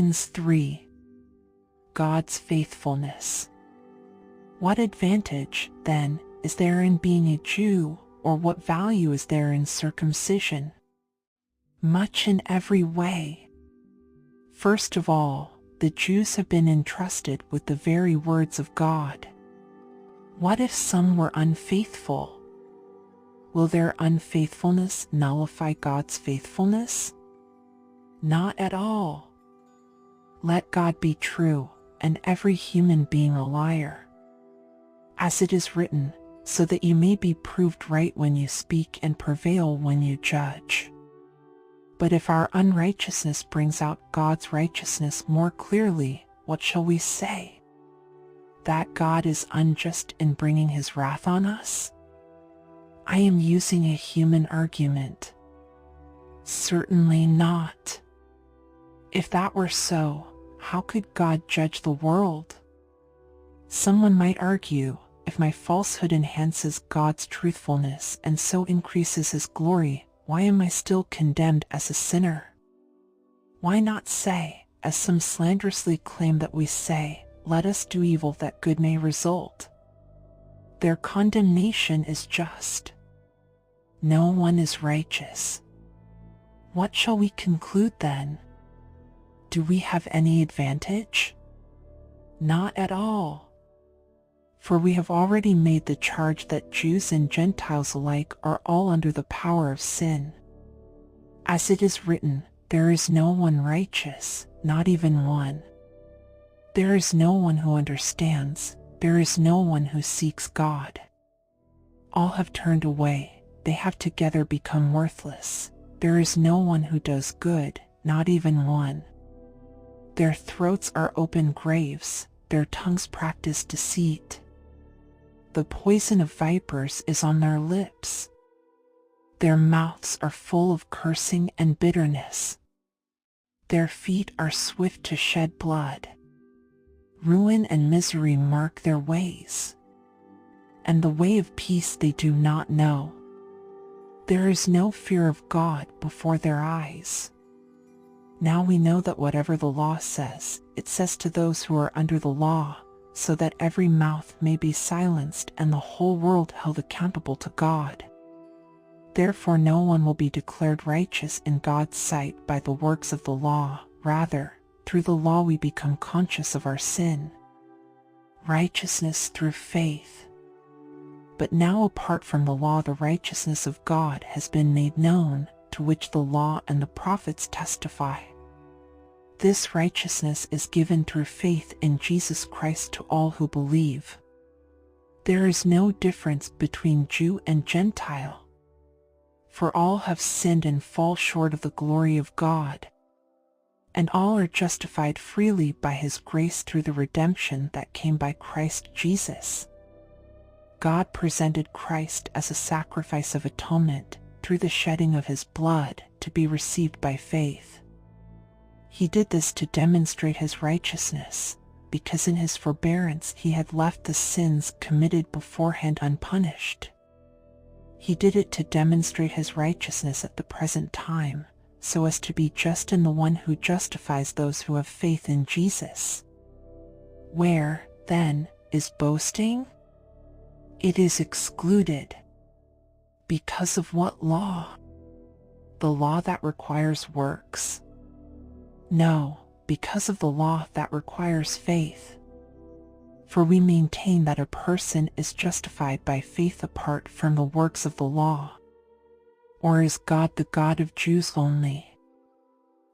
Romans 3. God's faithfulness. What advantage, then, is there in being a Jew, or what value is there in circumcision? Much in every way. First of all, the Jews have been entrusted with the very words of God. What if some were unfaithful? Will their unfaithfulness nullify God's faithfulness? Not at all. Let God be true, and every human being a liar. As it is written, so that you may be proved right when you speak and prevail when you judge. But if our unrighteousness brings out God's righteousness more clearly, what shall we say? That God is unjust in bringing his wrath on us? I am using a human argument. Certainly not. If that were so, how could God judge the world? Someone might argue, if my falsehood enhances God's truthfulness and so increases his glory, why am I still condemned as a sinner? Why not say, as some slanderously claim that we say, let us do evil that good may result? Their condemnation is just. No one is righteous. What shall we conclude then? Do we have any advantage? Not at all. For we have already made the charge that Jews and Gentiles alike are all under the power of sin. As it is written, there is no one righteous, not even one. There is no one who understands, there is no one who seeks God. All have turned away, they have together become worthless. There is no one who does good, not even one. Their throats are open graves, their tongues practice deceit. The poison of vipers is on their lips. Their mouths are full of cursing and bitterness. Their feet are swift to shed blood. Ruin and misery mark their ways, and the way of peace they do not know. There is no fear of God before their eyes. Now we know that whatever the law says, it says to those who are under the law, so that every mouth may be silenced and the whole world held accountable to God. Therefore no one will be declared righteous in God's sight by the works of the law. Rather, through the law we become conscious of our sin. Righteousness through faith. But now apart from the law, the righteousness of God has been made known, to which the law and the prophets testify. This righteousness is given through faith in Jesus Christ to all who believe. There is no difference between Jew and Gentile, for all have sinned and fall short of the glory of God, and all are justified freely by his grace through the redemption that came by Christ Jesus. God presented Christ as a sacrifice of atonement through the shedding of his blood to be received by faith. He did this to demonstrate his righteousness, because in his forbearance he had left the sins committed beforehand unpunished. He did it to demonstrate his righteousness at the present time, so as to be just in the one who justifies those who have faith in Jesus. Where, then, is boasting? It is excluded. Because of what law? The law that requires works? No, because of the law that requires faith. For we maintain that a person is justified by faith apart from the works of the law. Or is God the God of Jews only?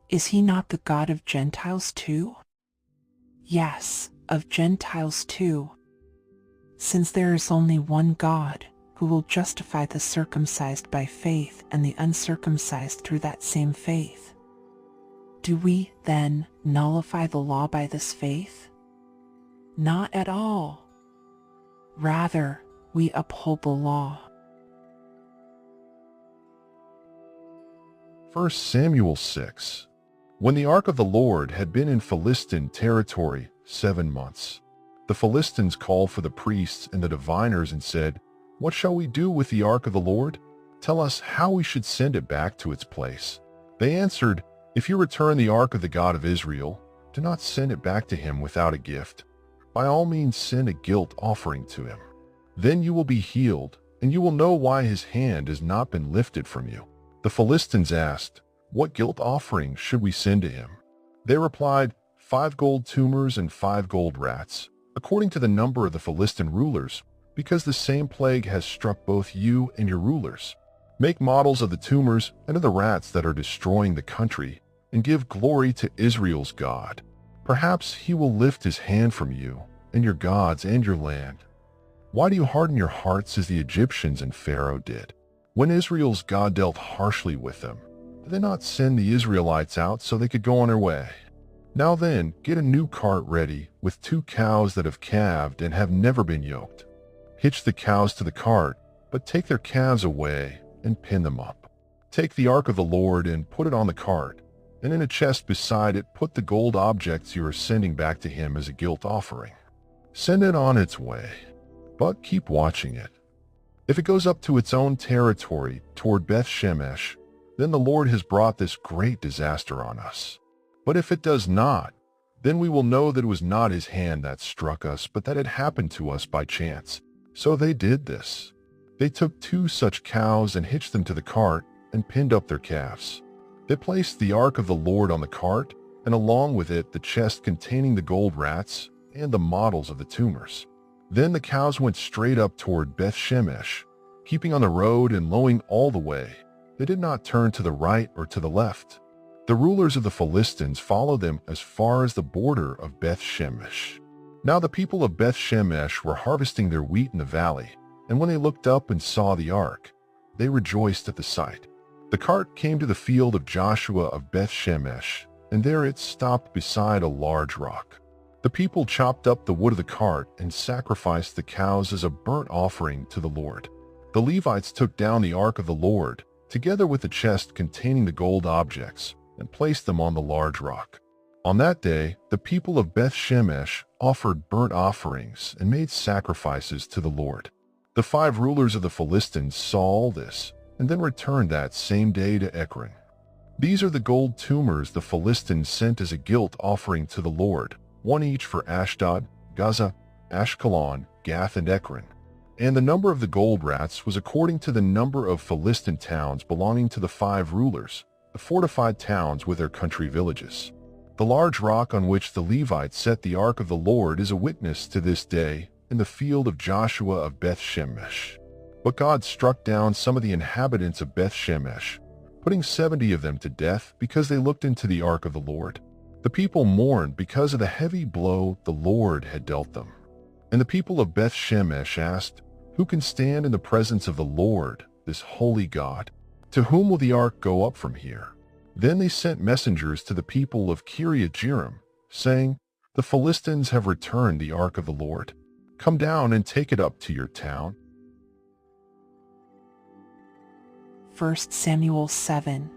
Is he not the God of Gentiles too? Yes, of Gentiles too. Since there is only one God, who will justify the circumcised by faith and the uncircumcised through that same faith. Do we, then, nullify the law by this faith? Not at all. Rather, we uphold the law. 1 Samuel 6. When the ark of the Lord had been in Philistine territory 7 months, the Philistines called for the priests and the diviners and said, "What shall we do with the ark of the Lord? Tell us how we should send it back to its place." They answered, "If you return the ark of the God of Israel, do not send it back to him without a gift. By all means send a guilt offering to him. Then you will be healed, and you will know why his hand has not been lifted from you." The Philistines asked, "What guilt offering should we send to him?" They replied, 5 gold tumors and 5 gold rats, according to the number of the Philistine rulers, because the same plague has struck both you and your rulers. Make models of the tumors and of the rats that are destroying the country, and give glory to Israel's God. Perhaps he will lift his hand from you, and your gods and your land. Why do you harden your hearts as the Egyptians and Pharaoh did? When Israel's God dealt harshly with them, did they not send the Israelites out so they could go on their way? Now then, get a new cart ready with 2 cows that have calved and have never been yoked. Hitch the cows to the cart, but take their calves away and pin them up. Take the ark of the Lord and put it on the cart, and in a chest beside it put the gold objects you are sending back to him as a guilt offering. Send it on its way, but keep watching it. If it goes up to its own territory toward Beth Shemesh, then the Lord has brought this great disaster on us. But if it does not, then we will know that it was not his hand that struck us, but that it happened to us by chance. So they did this. They took 2 such cows and hitched them to the cart and pinned up their calves. They placed the ark of the Lord on the cart, and along with it the chest containing the gold rats and the models of the tumors. Then the cows went straight up toward Beth Shemesh, keeping on the road and lowing all the way. They did not turn to the right or to the left. The rulers of the Philistines followed them as far as the border of Beth Shemesh. Now the people of Beth Shemesh were harvesting their wheat in the valley, and when they looked up and saw the ark, they rejoiced at the sight. The cart came to the field of Joshua of Beth Shemesh, and there it stopped beside a large rock. The people chopped up the wood of the cart and sacrificed the cows as a burnt offering to the Lord. The Levites took down the ark of the Lord, together with the chest containing the gold objects, and placed them on the large rock. On that day, the people of Beth Shemesh offered burnt offerings and made sacrifices to the Lord. The 5 rulers of the Philistines saw all this, and then returned that same day to Ekron. These are the gold tumors the Philistines sent as a guilt offering to the Lord, 1 each for Ashdod, Gaza, Ashkelon, Gath, and Ekron. And the number of the gold rats was according to the number of Philistine towns belonging to the 5 rulers, the fortified towns with their country villages. The large rock on which the Levites set the ark of the Lord is a witness to this day in the field of Joshua of Beth Shemesh. But God struck down some of the inhabitants of Beth Shemesh, putting 70 of them to death because they looked into the ark of the Lord. The people mourned because of the heavy blow the Lord had dealt them. And the people of Beth Shemesh asked, "Who can stand in the presence of the Lord, this holy God? To whom will the ark go up from here?" Then they sent messengers to the people of Kiriath-Jearim, saying, "The Philistines have returned the ark of the Lord. Come down and take it up to your town." 1 Samuel 7.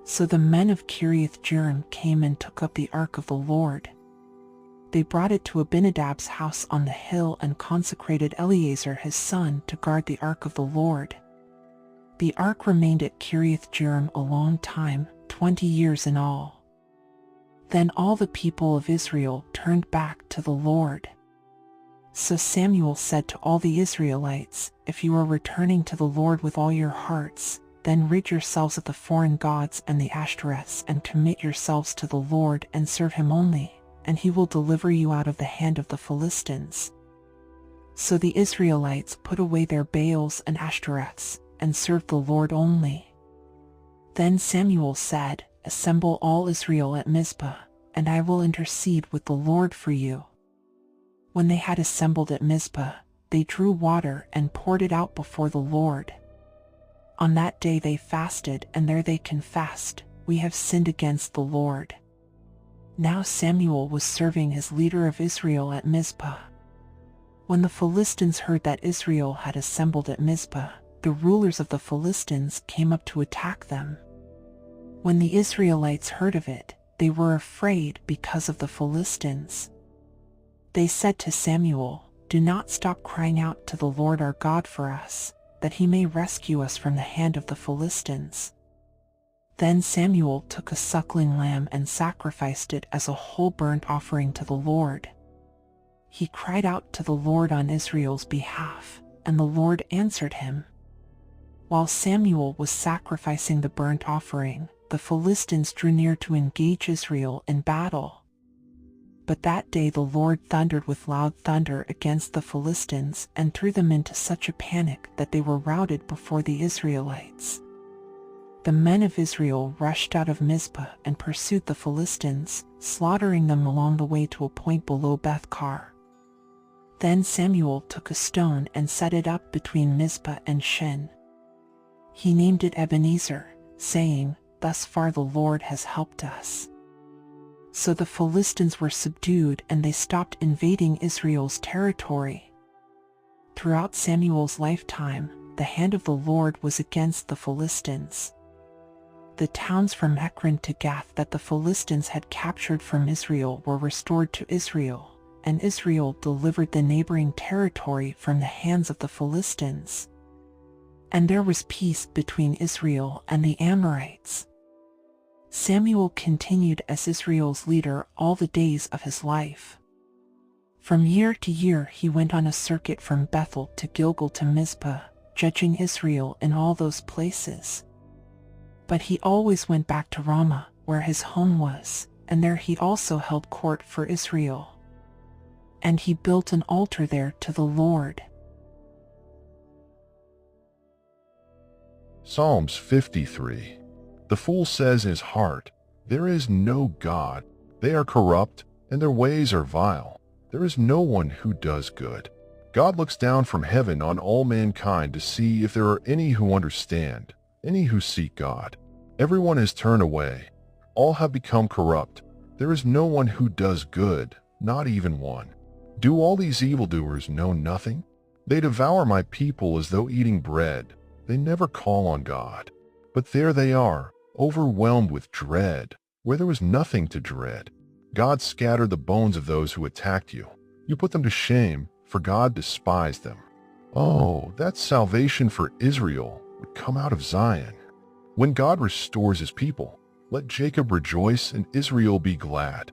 So the men of Kiriath-Jearim came and took up the ark of the Lord. They brought it to Abinadab's house on the hill and consecrated Eleazar his son to guard the ark of the Lord. The ark remained at Kiriath-Jearim a long time, 20 years in all. Then all the people of Israel turned back to the Lord. So Samuel said to all the Israelites, "If you are returning to the Lord with all your hearts, then rid yourselves of the foreign gods and the Ashtoreths and commit yourselves to the Lord and serve him only, and he will deliver you out of the hand of the Philistines." So the Israelites put away their Baals and Ashtoreths and served the Lord only. Then Samuel said, "Assemble all Israel at Mizpah, and I will intercede with the Lord for you." When they had assembled at Mizpah, they drew water and poured it out before the Lord. On that day they fasted, and there they confessed, "We have sinned against the Lord." Now Samuel was serving as leader of Israel at Mizpah. When the Philistines heard that Israel had assembled at Mizpah, the rulers of the Philistines came up to attack them. When the Israelites heard of it, they were afraid because of the Philistines. They said to Samuel, "Do not stop crying out to the Lord our God for us, that he may rescue us from the hand of the Philistines." Then Samuel took a suckling lamb and sacrificed it as a whole burnt offering to the Lord. He cried out to the Lord on Israel's behalf, and the Lord answered him. While Samuel was sacrificing the burnt offering, the Philistines drew near to engage Israel in battle. But that day the Lord thundered with loud thunder against the Philistines and threw them into such a panic that they were routed before the Israelites. The men of Israel rushed out of Mizpah and pursued the Philistines, slaughtering them along the way to a point below Beth-kar. Then Samuel took a stone and set it up between Mizpah and Shin. He named it Ebenezer, saying, "Thus far the Lord has helped us." So the Philistines were subdued and they stopped invading Israel's territory. Throughout Samuel's lifetime, the hand of the Lord was against the Philistines. The towns from Ekron to Gath that the Philistines had captured from Israel were restored to Israel, and Israel delivered the neighboring territory from the hands of the Philistines. And there was peace between Israel and the Amorites. Samuel continued as Israel's leader all the days of his life. From year to year he went on a circuit from Bethel to Gilgal to Mizpah, judging Israel in all those places. But he always went back to Ramah, where his home was, and there he also held court for Israel. And he built an altar there to the Lord. Psalms 53. The fool says in his heart, "There is no God. They are corrupt, and their ways are vile. There is no one who does good." God looks down from heaven on all mankind to see if there are any who understand, any who seek God. Everyone has turned away. All have become corrupt. There is no one who does good, not even one. Do all these evildoers know nothing? They devour my people as though eating bread. They never call on God. But there they are, overwhelmed with dread, where there was nothing to dread. God scattered the bones of those who attacked you. You put them to shame, for God despised them. Oh, that salvation for Israel would come out of Zion. When God restores his people, let Jacob rejoice and Israel be glad.